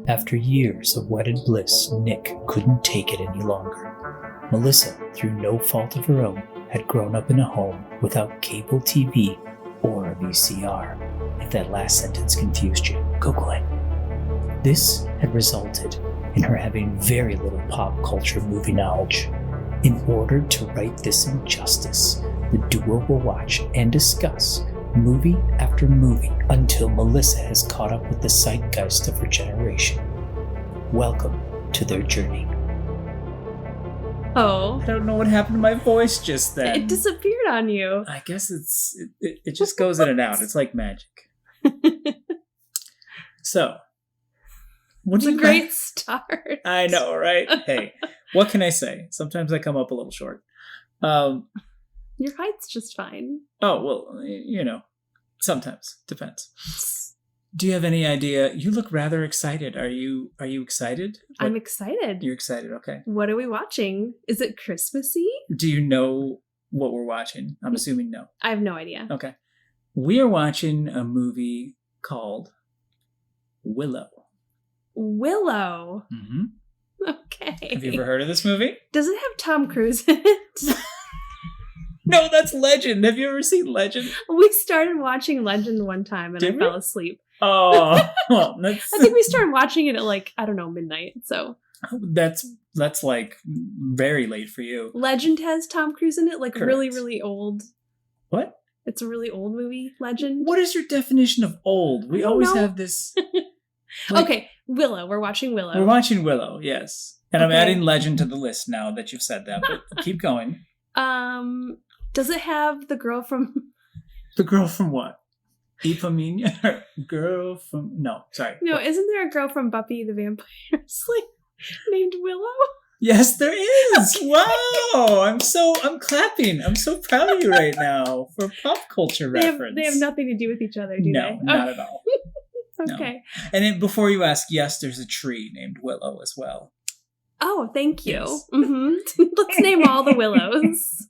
After years of wedded bliss, Nick couldn't take it any longer. Melissa, through no fault of her own, had grown up in a home without cable TV or a VCR. If that last sentence confused you, Google it. This had resulted in her having very little pop culture movie knowledge. In order to right this injustice, the duo will watch and discuss movie after movie until Melissa has caught up with the zeitgeist of her generation. Welcome to their journey. Oh. I don't know what happened to my voice just then. It disappeared on you. I guess it just goes in and out. It's like magic. So, It's a great start. I know, right? Hey, what can I say? Sometimes I come up a little short. Your height's just fine. Oh, well, sometimes. Depends. Do you have any idea? You look rather excited. Are you excited? I'm excited. You're excited, okay. What are we watching? Is it Christmassy? Do you know what we're watching? I'm assuming no. I have no idea. Okay. We are watching a movie called Willow. Willow. Mm-hmm. Okay. Have you ever heard of this movie? Does it have Tom Cruise in it? No, that's Legend. Have you ever seen Legend? We started watching Legend one time and I fell asleep. Oh, well, I think we started watching it at midnight. So that's like very late for you. Legend has Tom Cruise in it, like Correct. really, really old. What? It's a really old movie, Legend. What is your definition of old? We always have this. Okay, Willow. We're watching Willow. We're watching Willow, yes. And I'm Okay. adding Legend to the list now that you've said that, but keep going. Does it have the girl from... The girl from what? Epamina? Girl from... No, sorry. No, isn't there a girl from Buffy the Vampire Slayer named Willow? Yes, there is. Okay. Wow. I'm clapping. I'm so proud of you right now for pop culture reference. They have nothing to do with each other, do they? No, not at all. Okay. No. And then before you ask, yes, there's a tree named Willow as well. Oh, thank you. Yes. Mm-hmm. Let's name all the Willows.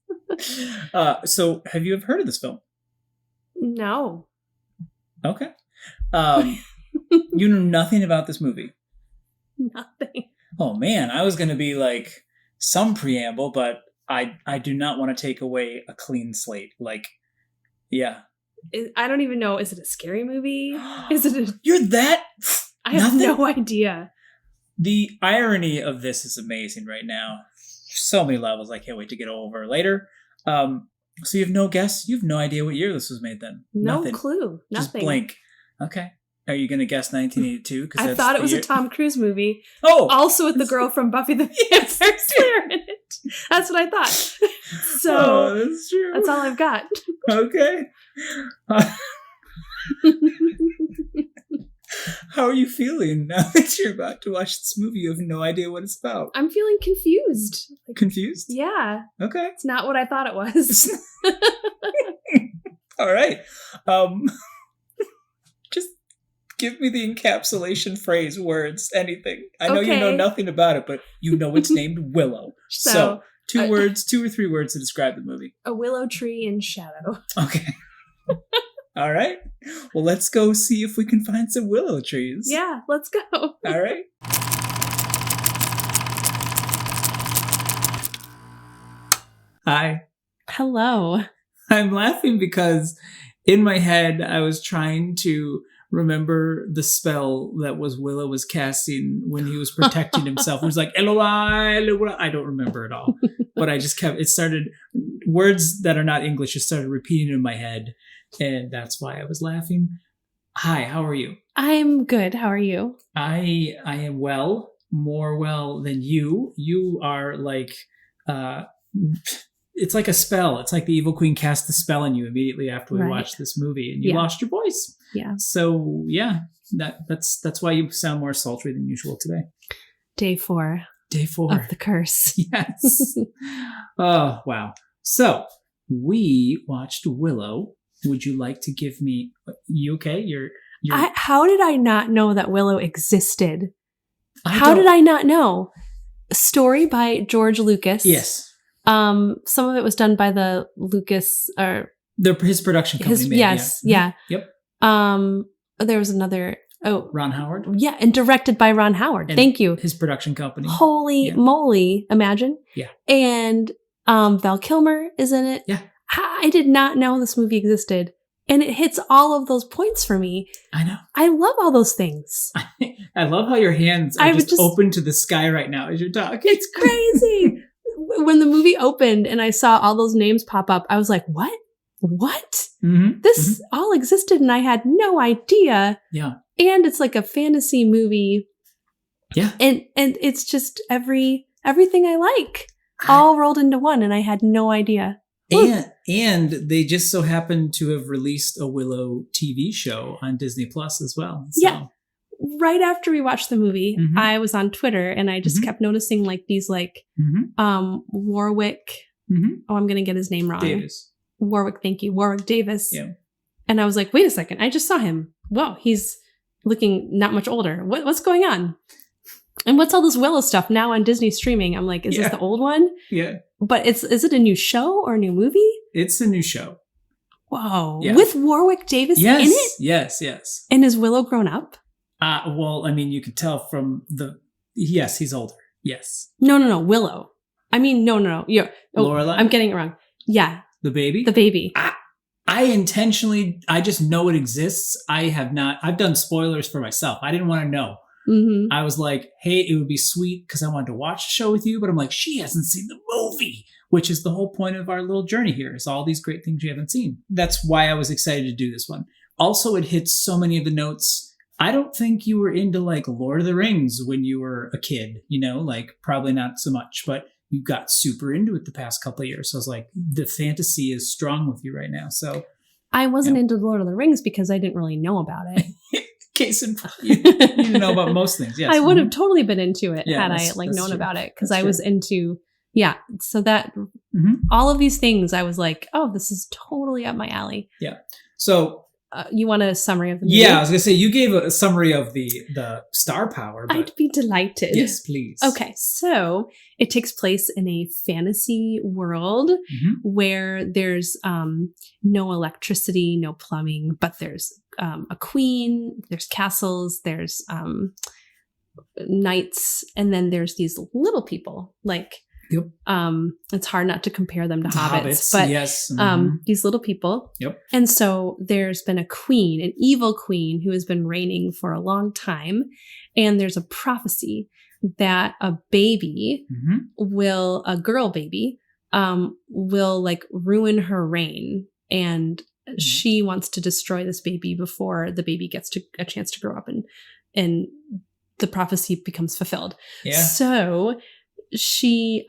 So have you ever heard of this film? No. Okay. You know nothing about this movie? Nothing. Oh man, I was going to be like some preamble, but I do not want to take away a clean slate. Like, yeah. I don't even know. Is it a scary movie? Is it You're that? I have no idea. The irony of this is amazing right now. So many levels I can't wait to get over later. So you have no guess? You have no idea what year this was made then? No Nothing. clue. Nothing. Just blink. Okay. Are you going to guess 1982? I thought it was a Tom Cruise movie. Oh! Also with the girl from Buffy the Vampire Slayer in it. That's what I thought. So that's true. that's all I've got. Okay. How are you feeling now that you're about to watch this movie? You have no idea what it's about. I'm feeling confused. Confused? Yeah. Okay. It's not what I thought it was. All right. Just give me the encapsulation phrase, words, anything. I know you know nothing about it, but you know it's named Willow. So 2 or 3 words to describe the movie. A willow tree in shadow. Okay. All right. Well, let's go see if we can find some willow trees. Yeah, let's go. All right. Hi. Hello. I'm laughing because in my head, I was trying to remember the spell that Willow was casting when he was protecting himself. It was like, Eloi, Eloi. I don't remember it all. But I just words that are not English just started repeating in my head. And that's why I was laughing. Hi, how are you? I'm good. How are you? I am well, more well than you. You are like, it's like a spell. It's like the evil queen cast the spell on you immediately after we watched this movie and you lost your voice. Yeah. So yeah, that's why you sound more sultry than usual today. Day 4. Day 4. Of the curse. Yes. Oh, wow. So we watched Willow. Would you like to give me... You okay? You're how did I not know that Willow existed? How did I not know? A story by George Lucas. Yes. Some of it was done by the Lucas... his production company. Yes. Yeah. Yep. There was another... Oh, Ron Howard. yeah, and directed by Ron Howard. And Thank you. His production company. Holy moly, imagine. Yeah. And Val Kilmer is in it. Yeah. I did not know this movie existed. And it hits all of those points for me. I know. I love all those things. I love how your hands are just open to the sky right now as you're talking. It's crazy. When the movie opened and I saw all those names pop up, I was like, what? What? Mm-hmm. This all existed and I had no idea. Yeah. And it's like a fantasy movie. Yeah. And it's just everything I like all rolled into one and I had no idea. And they just so happen to have released a Willow TV show on Disney Plus as well. So. Yeah. Right after we watched the movie, I was on Twitter and I just kept noticing like these like Warwick. Oh, I'm gonna get his name wrong. Davis. Warwick, thank you. Warwick Davis. Yeah. And I was like, wait a second, I just saw him. Whoa, he's looking not much older. What's going on? And what's all this Willow stuff now on Disney streaming? I'm like, is this the old one? Yeah. But is it a new show or a new movie? It's a new show. Whoa. Yeah. With Warwick Davis in it? Yes. And is Willow grown up? Well, I mean, you could tell from yes, he's older. Yes. No. Willow. I mean, no. Yeah. Lorelai? I'm getting it wrong. Yeah. The baby? The baby. I just know it exists. I've done spoilers for myself. I didn't want to know. Mm-hmm. I was like, hey, it would be sweet because I wanted to watch the show with you. But I'm like, she hasn't seen the movie, which is the whole point of our little journey here is all these great things you haven't seen. That's why I was excited to do this one. Also, it hits so many of the notes. I don't think you were into like Lord of the Rings when you were a kid, like probably not so much, but you got super into it the past couple of years. So I was like, the fantasy is strong with you right now. So I wasn't into Lord of the Rings because I didn't really know about it. Case in point, you didn't know about most things. Yes, I would have totally been into it had I known true. about it because That's I was into so that all of these things I was like, oh, this is totally up my alley. Yeah. So you want a summary of the movie? Yeah, I was gonna say you gave a summary of the star power. But I'd be delighted. Yes, please. Okay, so it takes place in a fantasy world where there's no electricity, no plumbing, but there's a queen, there's castles, there's knights, and then there's these little people like. Yep. It's hard not to compare them to hobbits, but yes. These little people. Yep. And so there's been a queen, an evil queen who has been reigning for a long time. And there's a prophecy that a baby a girl baby, will like ruin her reign. And she wants to destroy this baby before the baby gets a chance to grow up and the prophecy becomes fulfilled. Yeah. So she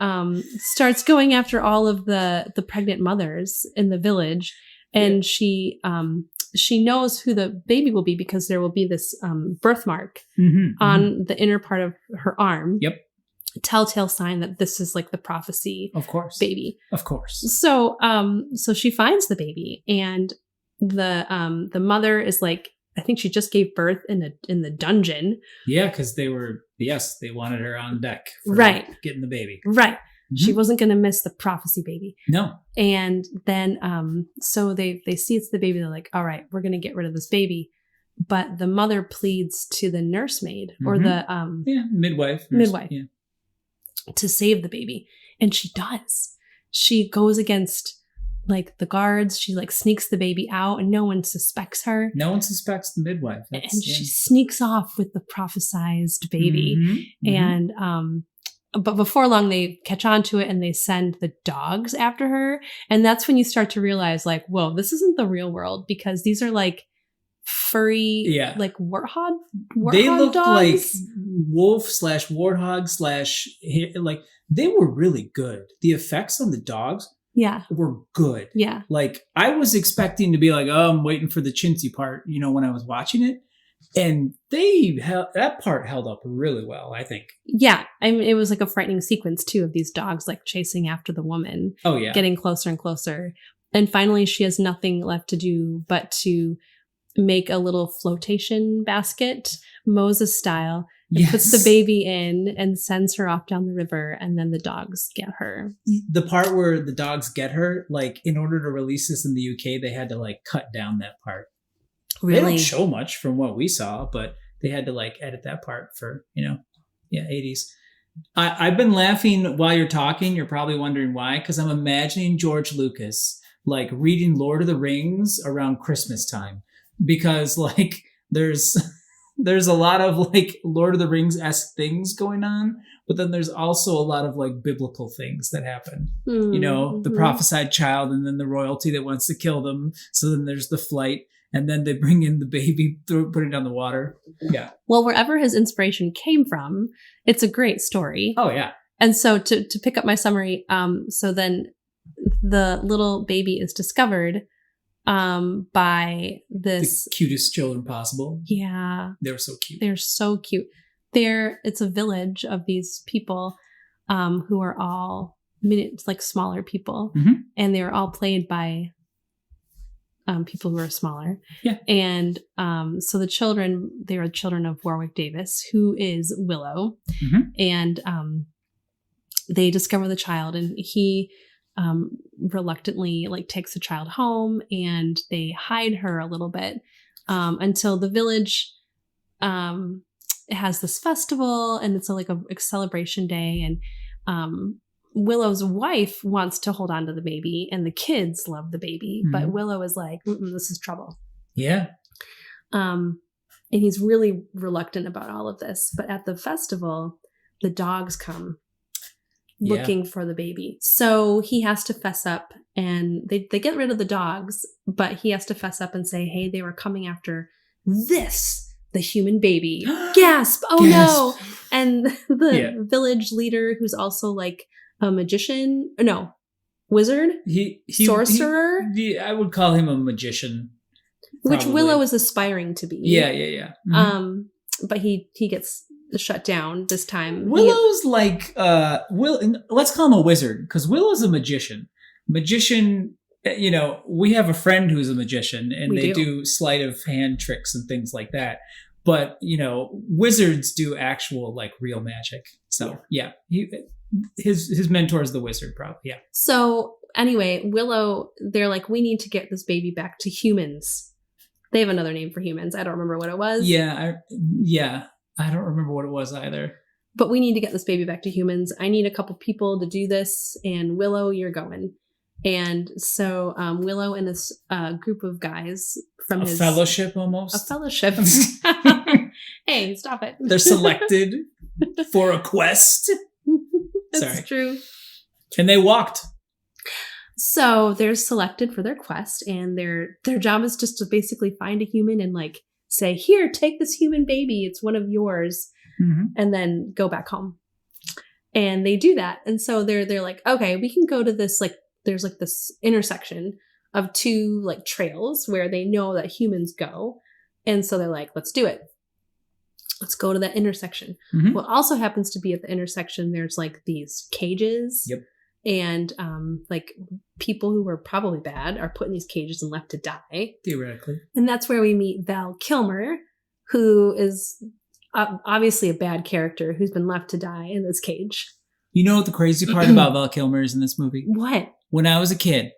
starts going after all of the pregnant mothers in the village, and she knows who the baby will be because there will be this birthmark on the inner part of her arm. Yep. A telltale sign that this is like the prophecy baby. Of course. So so she finds the baby, and the mother is like, I think she just gave birth in the dungeon. Yeah, because they wanted her on deck for getting the baby. Right. She wasn't going to miss the prophecy baby. No. And then, so they see it's the baby. They're like, all right, we're going to get rid of this baby. But the mother pleads to the nursemaid or the midwife to save the baby. And she does. She goes against like the guards, she like sneaks the baby out and no one suspects her. No one suspects the midwife. She sneaks off with the prophesized baby. And, but before long they catch on to it and they send the dogs after her. And that's when you start to realize like, whoa, this isn't the real world because these are like furry, like warthog they looked dogs. Like wolf/warthog/ like they were really good. The effects on the dogs were good. Yeah. Like I was expecting to be like, oh, I'm waiting for the chintzy part, when I was watching it. And that part held up really well, I think. Yeah. I mean, it was like a frightening sequence too of these dogs like chasing after the woman. Oh yeah. Getting closer and closer. And finally she has nothing left to do but to make a little flotation basket, Moses style. Puts the baby in and sends her off down the river, and then the dogs get her. The part where the dogs get her, like in order to release this in the UK, they had to like cut down that part. They Really? don't show much from what we saw, but they had to like edit that part for, 80s. I've been laughing while you're talking. You're probably wondering why, because I'm imagining George Lucas like reading Lord of the Rings around Christmas time, because like there's a lot of like Lord of the Rings-esque things going on, but then there's also a lot of like biblical things that happen. The prophesied child, and then the royalty that wants to kill them. So then there's the flight, and then they bring in the baby, put it down the water. Yeah. Well, wherever his inspiration came from, it's a great story. Oh yeah. And so to pick up my summary, so then the little baby is discovered by this The cutest children possible. Yeah. They were so cute. They're so cute. It's a village of these people who are all like smaller people, and they're all played by people who are smaller. Yeah. And so they were children of Warwick Davis, who is Willow, and they discover the child, and he reluctantly like takes the child home, and they hide her a little bit until the village has this festival, and it's like a celebration day, and Willow's wife wants to hold on to the baby, and the kids love the baby, but Willow is like, this is trouble. Yeah. And he's really reluctant about all of this, but at the festival the dogs come looking for the baby. So he has to fess up, and they get rid of the dogs, but he has to fess up and say, hey, they were coming after the human baby. Gasp! Oh no! And the village leader, who's also like a magician, wizard, sorcerer. I would call him a magician. Which Willow is aspiring to be. Yeah. But he gets shut down this time. Willow's let's call him a wizard, because Willow's a magician. Magician, we have a friend who's a magician, and they do sleight of hand tricks and things like that. But, wizards do actual like real magic. So yeah, his mentor is the wizard, probably. Yeah. So anyway, Willow, they're like, we need to get this baby back to humans. They have another name for humans. I don't remember what it was. Yeah. I don't remember what it was either. But we need to get this baby back to humans. I need a couple people to do this. And Willow, you're going. And so Willow and this group of guys from his fellowship almost. A fellowship. Hey, stop it. They're selected for a quest. That's true. And they walked. So they're selected for their quest, and their job is just to basically find a human and like say, here, take this human baby. It's one of yours. And then go back home. And they do that. And so they're like, okay, we can go to this, like, there's like this intersection of two like trails where they know that humans go. And so they're like, let's do it. Let's go to that intersection. What also happens to be at the intersection, there's like these cages. Yep. And like people who were probably bad are put in these cages and left to die. Theoretically. And that's where we meet Val Kilmer, who is obviously a bad character who's been left to die in this cage. You know what the crazy part about Val Kilmer is in this movie? What? When I was a kid,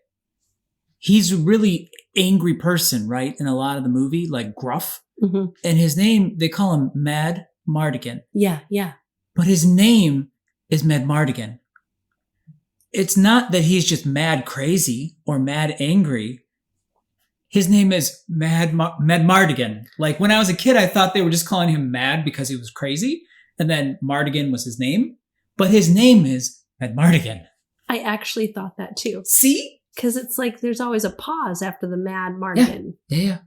he's a really angry person, right? In a lot of the movie, like gruff. And his name, they call him Mad Mardigan. Yeah. But his name is Mad Mardigan. It's not that he's just mad crazy or mad angry. His name is Mad Mardigan. Like when I was a kid, I thought they were just calling him Mad because he was crazy. And then Mardigan was his name. But his name is Mad Mardigan. I actually thought that too. See? Because it's like there's always a pause after the Mad Mardigan. Yeah.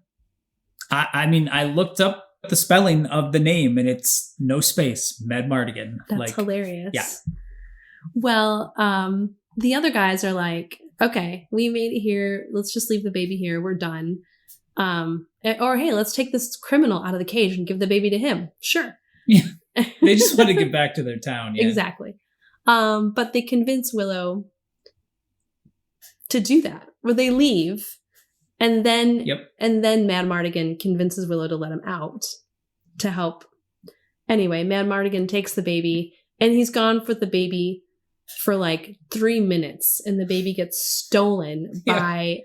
I mean, I looked up the spelling of the name and it's no space. Mad Mardigan. That's hilarious. Yeah. Well, the other guys are like, okay, we made it here. Let's just leave the baby here. We're done. Or hey, let's take this criminal out of the cage and give the baby to him. Sure. Yeah. They just want to get back to their town. Yeah. Exactly. But they convince Willow to do that, where they leave. And then Mad Mardigan convinces Willow to let him out to help. Anyway, Mad Mardigan takes the baby, and he's gone for the baby for like 3 minutes, and the baby gets stolen by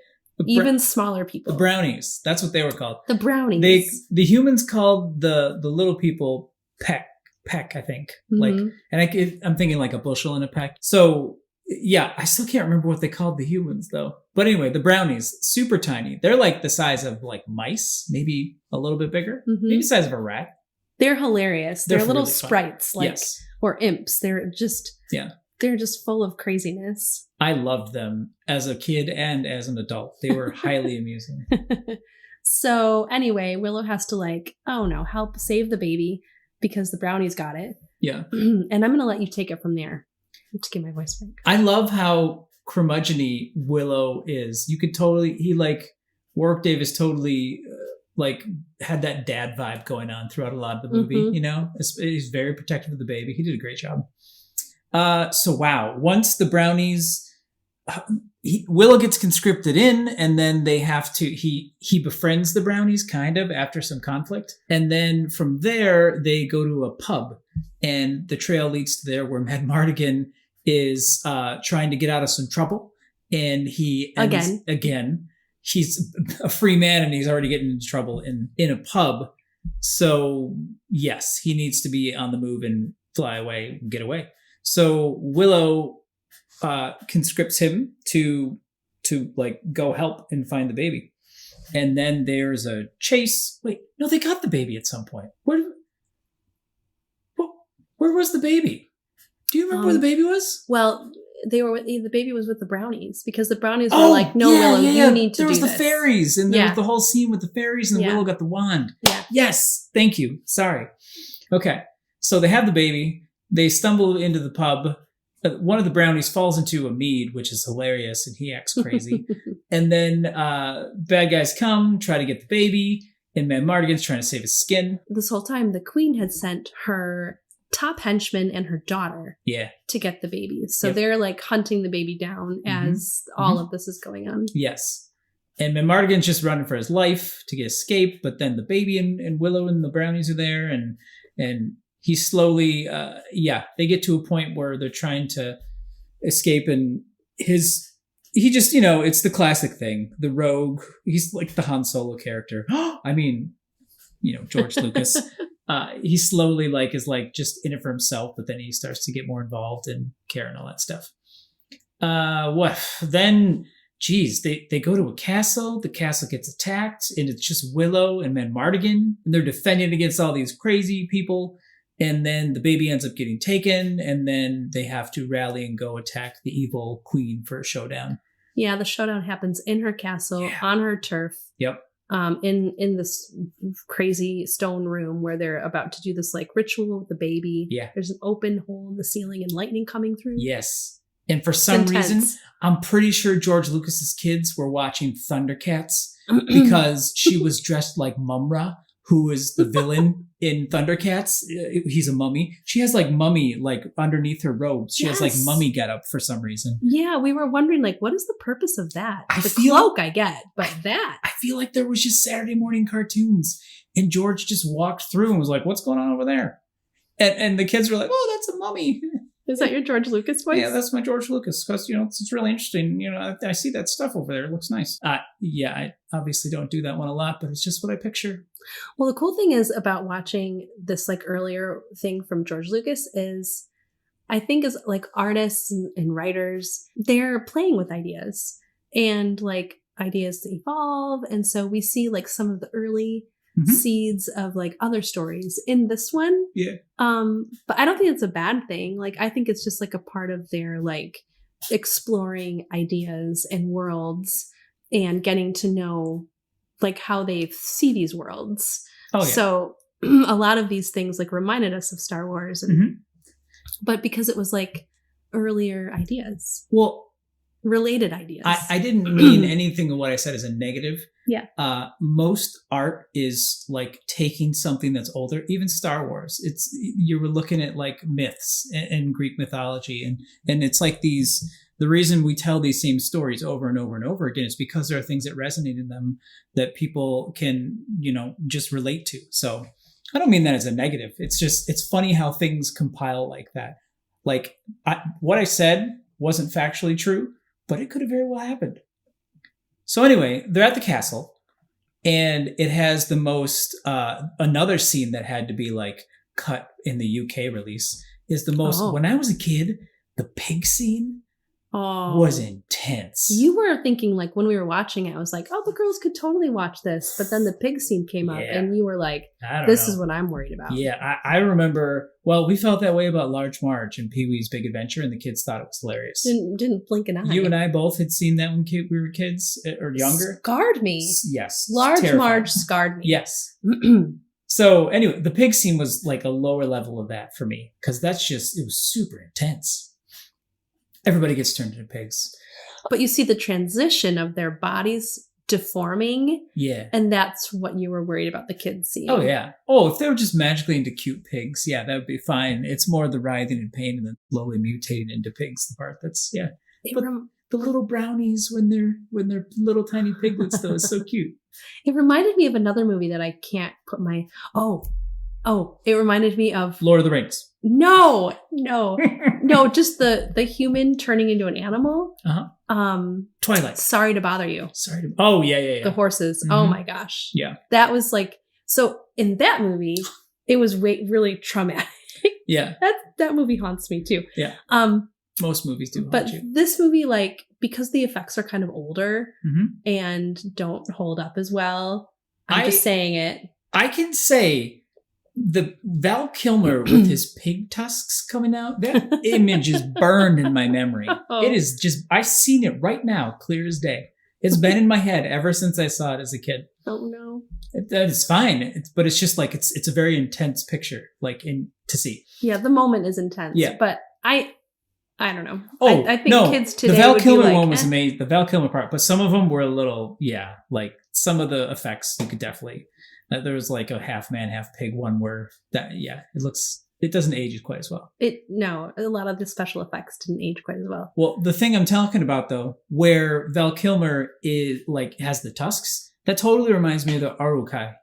Even smaller people. The Brownies. That's what they were called. The Brownies. The humans called the little people peck, I think. Like, and I'm thinking like a bushel and a peck. So yeah, I still can't remember what they called the humans though. But anyway, the Brownies, super tiny. They're like the size of like mice, maybe a little bit bigger, maybe the size of a rat. They're hilarious. They're little really sprites, fun. like or imps. They're just full of craziness. I loved them as a kid and as an adult. They were highly amusing. So anyway, Willow has to help save the baby because the Brownies got it. Yeah. And I'm going to let you take it from there. To get my voice back. I love how curmudgeon-y Willow is. You could Warwick Davis totally had that dad vibe going on throughout a lot of the movie. You know, he's very protective of the baby. He did a great job. So wow, once the Brownies, Willow gets conscripted in, and then they have to. He befriends the Brownies kind of after some conflict, and then from there they go to a pub, and the trail leads to there where Madmartigan is trying to get out of some trouble, and he again he's a free man and he's already getting into trouble in a pub. So yes, he needs to be on the move and fly away and get away. So Willow conscripts him to go help and find the baby, and then there's a chase. Wait, no, they got the baby at some point. Where was the baby? Do you remember where the baby was? Well, the baby was with the Brownies because the Brownies were like, "No, Willow, you need to do this." There was the fairies, and there was the whole scene with the fairies, and Willow got the wand. Yeah. Yes, thank you. Sorry. Okay, so they have the baby. They stumble into the pub. One of the Brownies falls into a mead, which is hilarious, and he acts crazy. And then bad guys come, try to get the baby, and Madmartigan's trying to save his skin. This whole time, the Queen had sent her top henchman and her daughter to get the baby. So they're hunting the baby down as all of this is going on. Yes. And Madmartigan's just running for his life to escape, but then the baby and Willow and the Brownies are there, and he slowly, they get to a point where they're trying to escape, and he just, it's the classic thing. The rogue, he's like the Han Solo character. I mean, George Lucas. He slowly is just in it for himself, but then he starts to get more involved and care and all that stuff. Then, they go to a castle. The castle gets attacked, and it's just Willow and Madmartigan, and they're defending against all these crazy people. And then the baby ends up getting taken, and then they have to rally and go attack the evil queen for a showdown. Yeah, the showdown happens in her castle, on her turf. Yep. In this crazy stone room where they're about to do this ritual with the baby. Yeah. There's an open hole in the ceiling and lightning coming through. Yes. And for some reason, I'm pretty sure George Lucas's kids were watching Thundercats because she was dressed like Mumra, who is the villain in Thundercats. He's a mummy. She has mummy underneath her robes. She has mummy getup for some reason. Yeah, we were wondering what is the purpose of that? Cloak I get, but that. I feel like there was just Saturday morning cartoons, and George just walked through and was like, "What's going on over there?" And the kids were like, "Oh, that's a mummy." Is that your George Lucas voice? Yeah, that's my George Lucas, because it's really interesting. I see that stuff over there. It looks nice. I obviously don't do that one a lot, but it's just what I picture. Well, the cool thing is about watching this earlier thing from George Lucas is, I think is artists and writers, they're playing with ideas and ideas to evolve, and so we see some of the early seeds of other stories in this one. Yeah. But I don't think it's a bad thing. I think it's just a part of their exploring ideas and worlds and getting to know how they see these worlds. Oh, yeah. So a lot of these things reminded us of Star Wars, and but because it was earlier ideas. Well, related ideas. I didn't mean anything of what I said as a negative. Yeah. Most art is taking something that's older, even Star Wars. You were looking at myths and Greek mythology, and it's the reason we tell these same stories over and over and over again is because there are things that resonate in them that people can, just relate to. So I don't mean that as a negative. It's funny how things compile like that. What I said wasn't factually true, but it could have very well happened. So anyway, they're at the castle, and it has the most, another scene that had to be like cut in the UK release is the most, when I was a kid, the pig scene was intense. You were thinking, like, when we were watching it, I was like, oh, the girls could totally watch this. But then the pig scene came up, and you were like, this is what I'm worried about. Yeah, I remember, well, we felt that way about Large Marge and Pee-wee's Big Adventure, and the kids thought it was hilarious. Didn't blink an eye. You and I both had seen that when we were kids, or younger. Scarred me. Yes. Large terrifying. Marge scarred me. Yes. So anyway, the pig scene was like a lower level of that for me, because it was super intense. Everybody gets turned into pigs. But you see the transition of their bodies deforming. Yeah. And that's what you were worried about the kids seeing. Oh, yeah. Oh, if they were just magically into cute pigs, yeah, that would be fine. It's more the writhing and pain and then slowly mutating into pigs, the part that's, yeah. But the little brownies when they're little tiny piglets, though, is so cute. It reminded me of another movie that I can't put my... it reminded me of... Lord of the Rings. No, just the human turning into an animal. Twilight. Sorry to bother you. Oh, yeah. The horses. Mm-hmm. Oh my gosh. Yeah. That was like, so in that movie, it was really traumatic. Yeah. That movie haunts me too. Yeah. Most movies do. But this movie, like, because the effects are kind of older and don't hold up as well, I'm just saying it. I can say the Val Kilmer with his pig tusks coming out, that image is burned in my memory. It is just, I've seen it right now, clear as day. It's been in my head ever since I saw it as a kid. Oh no. That is fine. But it's just like, it's a very intense picture, like to see. Yeah, the moment is intense. Yeah. But I don't know. Oh, I think kids today the Val would Kilmer be like, one was amazing. The Val Kilmer part, but some of them were a little, like some of the effects you could definitely. There was like a half man, half pig one where it doesn't age quite as well. No, a lot of the special effects didn't age quite as well. Well, the thing I'm talking about though, where Val Kilmer is like has the tusks, that totally reminds me of the Uruk-hai.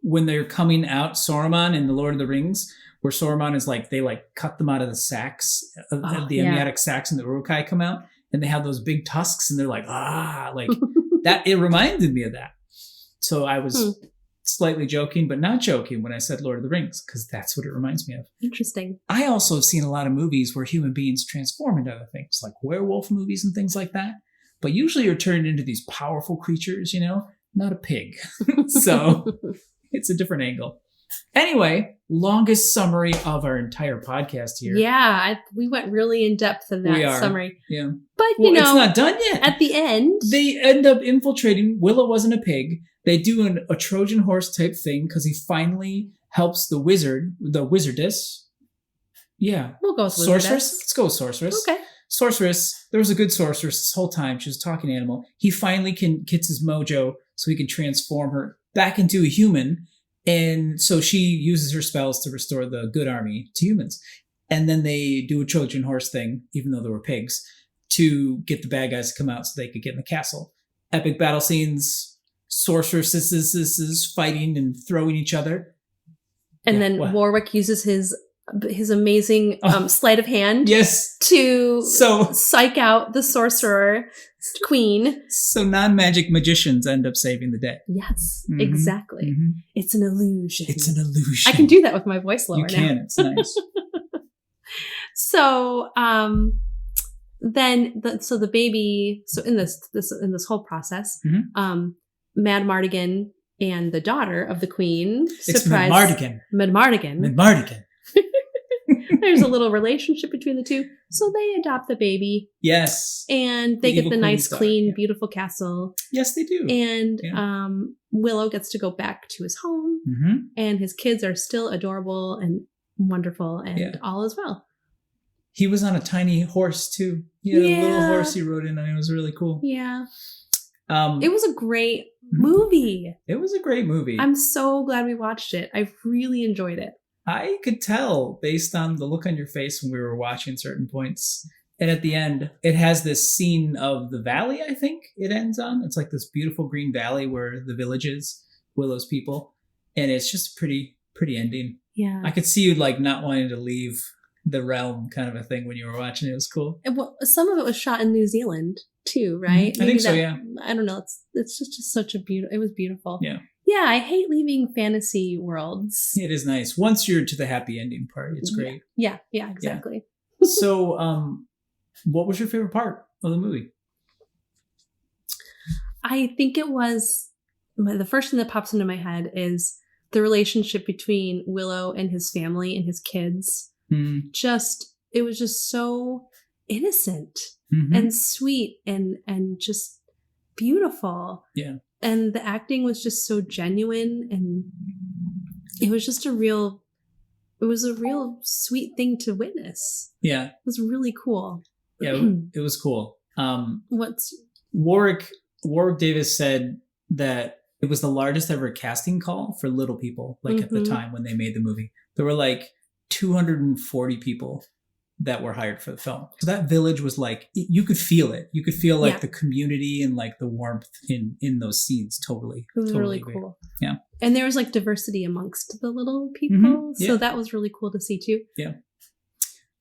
When they're coming out, Saruman in the Lord of the Rings, where Saruman is like, they like cut them out of the sacks, the amniotic sacs, and the Uruk-hai come out, and they have those big tusks, and they're like, like that. It reminded me of that. So I was slightly joking, but not joking when I said Lord of the Rings, because that's what it reminds me of. Interesting. I also have seen a lot of movies where human beings transform into other things, like werewolf movies and things like that. But usually you're turned into these powerful creatures, not a pig. So it's a different angle. Anyway, longest summary of our entire podcast here. Yeah, we went really in depth in that summary. Yeah. But, it's not done yet. At the end, they end up infiltrating. Willow wasn't a pig. They do a Trojan horse type thing because he finally helps the wizardess. Yeah. We'll go with sorceress. Let's go with sorceress. Okay. Sorceress. There was a good sorceress this whole time. She was a talking animal. He finally gets his mojo so he can transform her back into a human. And so she uses her spells to restore the good army to humans. And then they do a Trojan horse thing, even though there were pigs, to get the bad guys to come out so they could get in the castle. Epic battle scenes, sorceresses fighting and throwing each other. And then Warwick uses his amazing sleight of hand to psych out the sorcerer queen. So non-magic magicians end up saving the day. Yes, exactly. Mm-hmm. It's an illusion. I can do that with my voice lower. You can. It's nice. So then the baby. So in this whole process, Mad Mardigan and the daughter of the queen. It's Mad Mardigan. There's a little relationship between the two. So they adopt the baby. Yes. And they get the nice, clean, beautiful castle. Yes, they do. And Willow gets to go back to his home. Mm-hmm. And his kids are still adorable and wonderful and all is well. He was on a tiny horse too. He had a little horse he rode in and it was really cool. Yeah. It was a great movie. It was a great movie. I'm so glad we watched it. I really enjoyed it. I could tell based on the look on your face when we were watching certain points. And at the end, it has this scene of the valley, I think it ends on. It's like this beautiful green valley where the village is, Willow's people. And it's just a pretty ending. Yeah. I could see you like not wanting to leave the realm kind of a thing when you were watching it. It was cool. And some of it was shot in New Zealand too, right? I think so, yeah. I don't know. It's just such a beautiful. It was beautiful. Yeah. Yeah, I hate leaving fantasy worlds. It is nice. Once you're to the happy ending part, it's great. Yeah, exactly. So, what was your favorite part of the movie? I think it was the first thing that pops into my head is the relationship between Willow and his family and his kids. It was just so innocent and sweet and just beautiful. Yeah. And the acting was just so genuine, and it was just a real sweet thing to witness. Yeah. It was really cool. Yeah, it was cool. What's Warwick Davis said that it was the largest ever casting call for little people, like at the time when they made the movie. There were like 240 people that were hired for the film. So that village was like, you could feel it. You could feel like the community and like the warmth in those scenes. Totally. It was totally really cool. Yeah. And there was like diversity amongst the little people. Yeah. So that was really cool to see too. Yeah.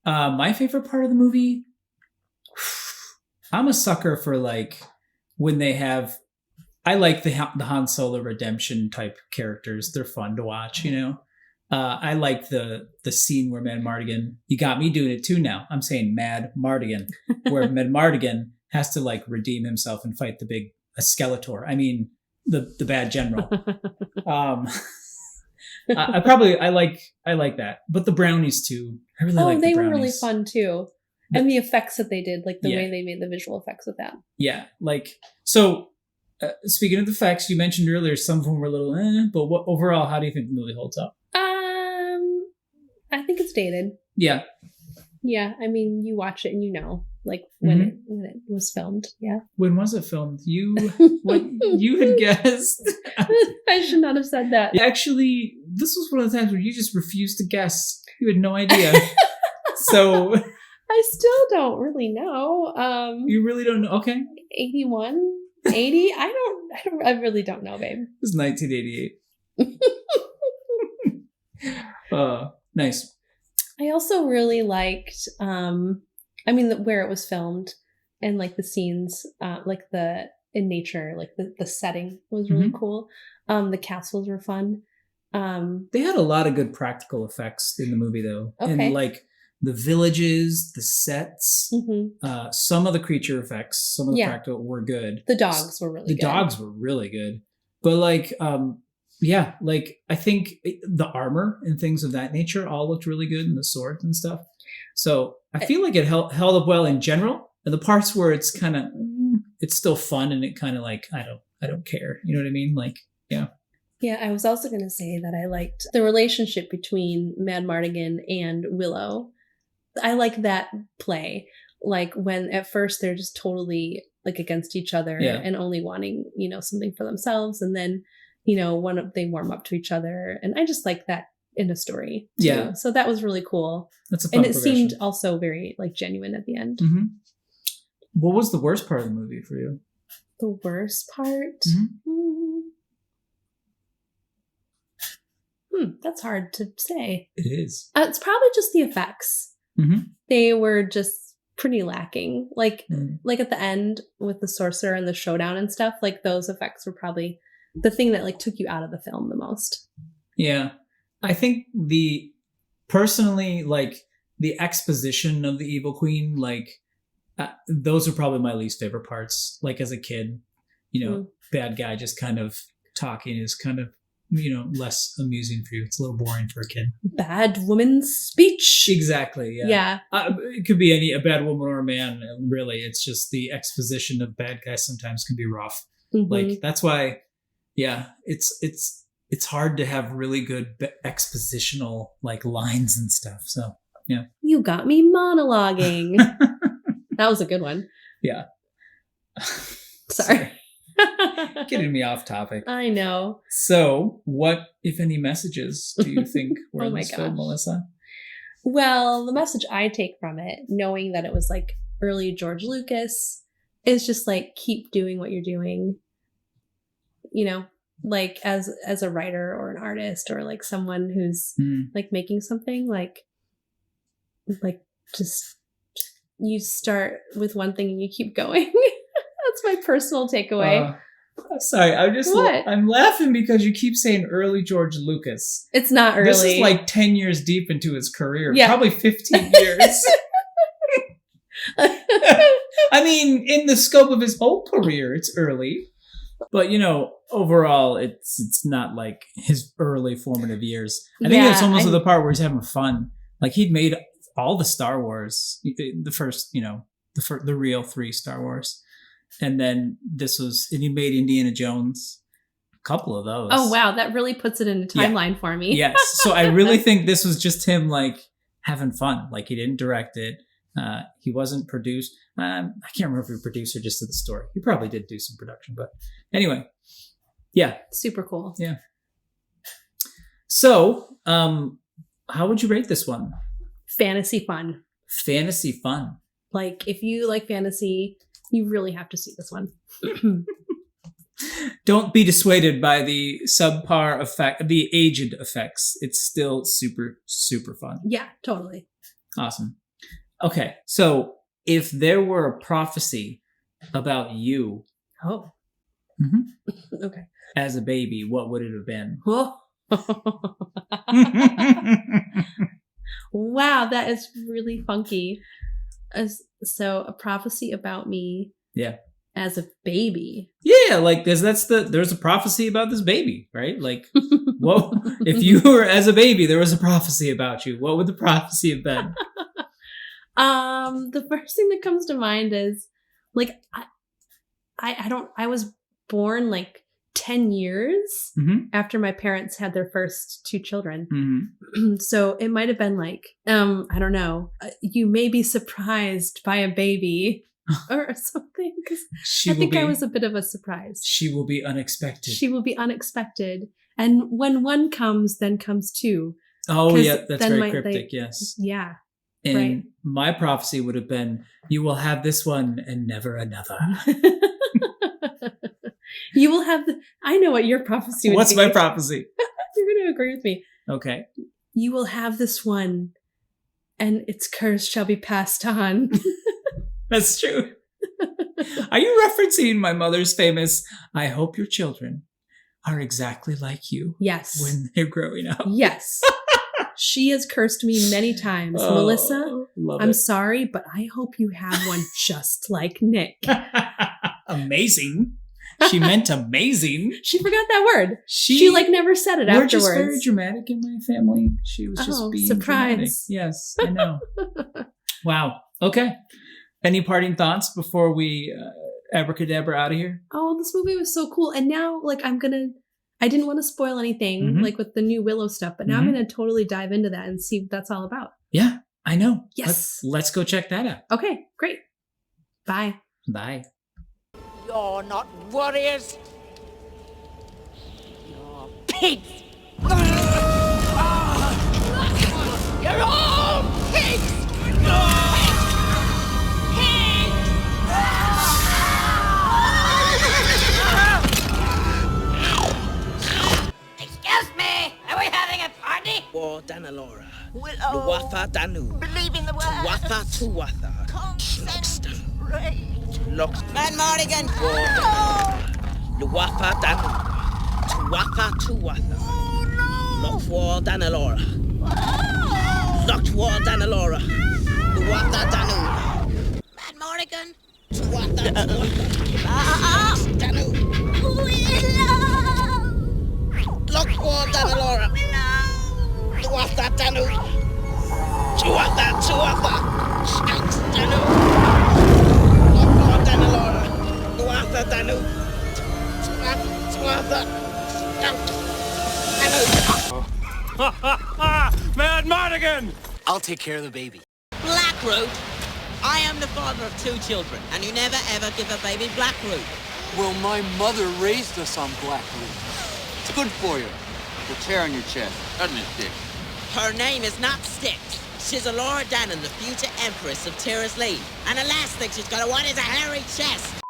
My favorite part of the movie, I'm a sucker for like when they have, I like the Han Solo redemption type characters. They're fun to watch, you know? I like the scene where Mad Mardigan, you got me doing it too now. I'm saying Mad Mardigan, where Mad Mardigan has to like redeem himself and fight the big Skeletor. I mean, the bad general. I like that. But the Brownies too. I really like the they Brownies. were really fun too. And the effects that they did, like the way they made the visual effects with that. Yeah. Like, so speaking of the effects, you mentioned earlier some of them were a little but overall, how do you think the movie holds up? I think it's dated. Yeah. Yeah, I mean, you watch it and you know, like when it was filmed. Yeah. When was it filmed? You had guessed. I should not have said that. Actually, this was one of the times where you just refused to guess. You had no idea. So I still don't really know. You really don't know? Okay. 81, 80. I really don't know, babe. It was 1988. Nice. I also really liked, where it was filmed and like the scenes, like in nature, like the setting was really cool. The castles were fun. They had a lot of good practical effects in the movie though. Okay. And like the villages, the sets, some of the creature effects, some of the practical were good. The dogs were really good. The dogs were really good. But like, like I think the armor and things of that nature all looked really good, and the swords and stuff. So I feel like it held up well in general. And the parts where it's kind of, it's still fun and it kind of like, I don't care. You know what I mean? Like, yeah. Yeah, I was also going to say that I liked the relationship between Mad Mardigan and Willow. I like that play. Like when at first they're just totally like against each other and only wanting, something for themselves. And then, they warm up to each other. And I just like that in a story too. Yeah. So that was really cool. That's a fun And it seemed also very like genuine at the end. Mm-hmm. What was the worst part of the movie for you? The worst part? That's hard to say. It is. It's probably just the effects. They were just pretty lacking. Like at the end with the sorcerer and the showdown and stuff, like those effects were probably the thing that like took you out of the film the most. Yeah. I think personally, like the exposition of the evil queen, like those are probably my least favorite parts. Like as a kid, bad guy just kind of talking is kind of, less amusing for you. It's a little boring for a kid. Bad woman's speech. Exactly. Yeah. It could be a bad woman or a man. Really, it's just the exposition of bad guys sometimes can be rough. Like that's why, it's hard to have really good expositional like lines and stuff. So yeah. You got me monologuing. That was a good one. Yeah. Sorry. Getting me off topic. I know. So, what, if any, messages do you think were in this film, Melissa? Well, the message I take from it, knowing that it was like early George Lucas, is just like keep doing what you're doing. Like as a writer or an artist or like someone who's like making something, like like just you start with one thing and you keep going. That's my personal takeaway. Sorry, What? I'm laughing because you keep saying early George Lucas. It's not early. This is like 10 years deep into his career. Yeah. Probably 15 years. I mean, in the scope of his whole career, it's early. But, overall, it's not like his early formative years. I think it's almost the part where he's having fun. Like, he'd made all the Star Wars, the first, the real 3 Star Wars. And then and he made Indiana Jones, a couple of those. Oh, wow. That really puts it in a timeline for me. Yes. So I really think this was just him, like, having fun. Like, he didn't direct it. He wasn't produced. I can't remember if he produced or just did the story. He probably did do some production. But anyway, yeah. Super cool. Yeah. So how would you rate this one? Fantasy fun. Fantasy fun. Like, if you like fantasy, you really have to see this one. Don't be dissuaded by the subpar effect, the aged effects. It's still super, super fun. Yeah, totally. Awesome. Okay, so if there were a prophecy about you Okay. as a baby, what would it have been? Whoa. Wow, that is really funky. So a prophecy about me as a baby. Yeah, like there's a prophecy about this baby, right? Like, whoa, if you were as a baby, there was a prophecy about you. What would the prophecy have been? The first thing that comes to mind is like I was born like 10 years after my parents had their first 2 children. Mm-hmm. So it might have been like, I don't know, you may be surprised by a baby or something. Because I think I was a bit of a surprise. She will be unexpected. She will be unexpected. And when one comes, then comes 2. Oh, yeah, that's very cryptic, yes. Yeah. And right. My prophecy would have been, you will have this one and never another. You will have I know what your prophecy would be. What's my prophecy? You're going to agree with me. Okay. You will have this one and its curse shall be passed on. That's true. Are you referencing my mother's famous, I hope your children are exactly like you? Yes. When they're growing up. Yes. She has cursed me many times. Melissa, I'm sorry, but I hope you have one just like Nick. Amazing. She meant amazing. She forgot that word. She like never said it afterwards. We're just very dramatic in my family. She was just being surprised. Dramatic. Yes, I know. Wow. Okay. Any parting thoughts before we abracadabra out of here? Oh, this movie was so cool. And now like I didn't want to spoil anything like with the new Willow stuff, but now I'm going to totally dive into that and see what that's all about. Yeah, I know. Yes. Let's go check that out. Okay, great. Bye. Bye. You're not warriors. You're pigs. You're all pigs. Excuse me. Are we having a party? War Danalora. Willow. Luwatha Danu. Believe in the word. Tuwatha Tuwatha. Concentrate. Locks. Man Mardigan. Luwatha Danu. Tuwatha Tuwatha. Oh no. Locked War Danalora. Locked War Danalora. Luwatha Danu. Man Mardigan. Tuwatha Tuwatha. Danu. Willow. Locked War Danalora. Willow. Tuwatha Danu. Tuwatha Tuwatha. Danu. Locked War Danalora. Tuwatha Danu. Tuwatha. Mad Mardigan! I'll take care of the baby. Blackroot? I am the father of 2 children, and you never ever give a baby blackroot. Well, my mother raised us on blackroot. It's good for you. The tear on your chest, doesn't it, Dick? Her name is not Styx. She's Alora Dannon, the future empress of Terrace Lee. And the last thing she's gonna want is a hairy chest.